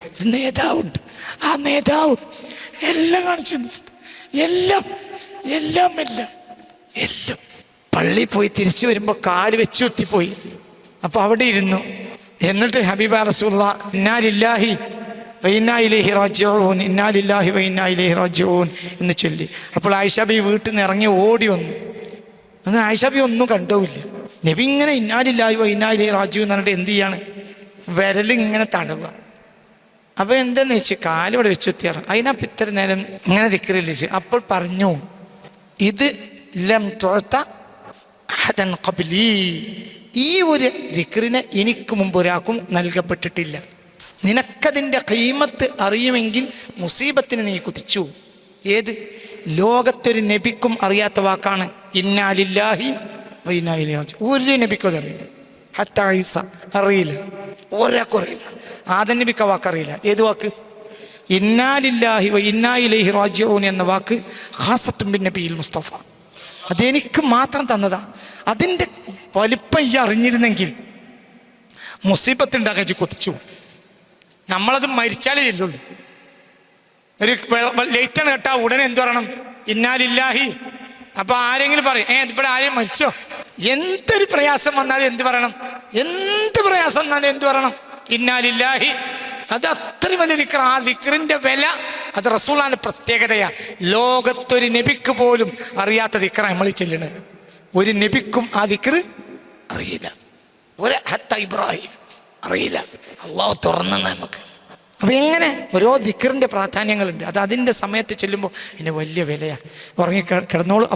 ഒരു നേതാവുണ്ട്. ആ നേതാവ് എല്ലാം കാണിച്ചു, എല്ലാം എല്ലാം എല്ലാം എല്ലാം. പള്ളി പോയി തിരിച്ചു വരുമ്പോൾ കാല് വെച്ച് കുത്തിപ്പോയി. അപ്പൊ അവിടെ ഇരുന്നു. എന്നിട്ട് ഹബീബ റസൂലുള്ളാഹി ഇന്നാ ലില്ലാഹി വ ഇന്നാ ഇലൈഹി റാജിഊൻ, ഇന്നാ ലില്ലാഹി വ ഇന്നാ ഇലൈഹി റാജിഊൻ എന്ന് ചൊല്ലി. അപ്പോൾ ആയിഷ ബി വീട്ടിൽ നിന്ന് ഇറങ്ങി ഓടി വന്നു. അങ്ങനെ ആയിഷ ബി ഒന്നും കണ്ടുമില്ല. നബി ഇങ്ങനെ ഇന്നാ ലില്ലാഹി വ ഇന്നാ ഇലൈഹി റാജിഊൻ എന്ന് പറഞ്ഞിട്ട് എന്ത് ചെയ്യാണ്, വിരലിങ്ങനെ തടവുക. അപ്പൊ എന്താന്ന് വെച്ച് കാലിവിടെ വെച്ചുത്തിയാറ്. അതിനപ്പം ഇത്ര നേരം ഇങ്ങനെ ദിക്റില്ലിച്ച്. അപ്പോൾ പറഞ്ഞു, ഇത് ലം തുഅത അഹദൻ ഖബ്ലി, ഈ ഒരു ദിക്റിനെ എനിക്ക് മുമ്പ് ഒരാൾക്കും നൽകപ്പെട്ടിട്ടില്ല. നിനക്കതിൻ്റെ ഖീമത്ത് അറിയുമെങ്കിൽ മുസീബത്തിന് നീ കുതിച്ചു. ഏത് ലോകത്തൊരു നബിക്കും അറിയാത്ത വാക്കാണ് ഇന്നാ ലില്ലാഹി വ ഇന്നാ ഇലൈഹി റാജിഊൻ. ഒരു നബിക്കും അതറിയില്ല. ഹത്താ ഈസ അറിയില്ല, ഒരാൾക്കും അറിയില്ല. ആദം നബിക്ക് ആ വാക്കറിയില്ല. ഏത് വാക്ക്? ഇന്നാ ലില്ലാഹി വ ഇന്നാ ഇലൈഹി റാജിഊൻ എന്ന വാക്ക് ഖാസത്തുൻ ബിൻ നബിയിൽ മുസ്തഫ, അതെനിക്ക് മാത്രം തന്നതാ. അതിൻ്റെ വലിപ്പം ഈ അറിഞ്ഞിരുന്നെങ്കിൽ മുസീബത്ത് ഉണ്ടാക്കി കൊതിച്ചു. നമ്മളത് മരിച്ചാലേ ചെല്ലുള്ളൂ. ഒരു ലൈറ്റാണ് കേട്ടാ ഉടനെ എന്ത് പറയണം? ഇന്നാ ലില്ലാഹി. അപ്പൊ ആരെങ്കിലും പറയും ഇവിടെ ആരെയും മരിച്ചോ? എന്തൊരു പ്രയാസം വന്നാലും എന്ത് പറയണം? എന്ത് പ്രയാസം വന്നാലും എന്ത് പറയണം? ഇന്നാ ലില്ലാഹി. അത് അത്രയും വലിയ ദിക്ർ. ആ ദിക്റിന്റെ വില അത് റസൂലുള്ളാഹിന്റെ പ്രത്യേകതയാ. ലോകത്തൊരു നബിക്ക് പോലും അറിയാത്ത ദിക്ർ നമ്മൾ ചെല്ലണത്. ഒരു നബിക്കും ആ ദിക്ർ അറിയില്ല. ഹത്ത ഇബ്രാഹിം അറിയില്ല. അള്ളാഹു തുറന്ന നമുക്ക്. അപ്പൊ എങ്ങനെ ഓരോ ദിക്റിന്റെ പ്രാധാന്യങ്ങളുണ്ട്. അത് അതിന്റെ സമയത്ത് ചെല്ലുമ്പോൾ ഇതിന് വലിയ വിലയാ. ഉറങ്ങി കിടന്നോളൂ.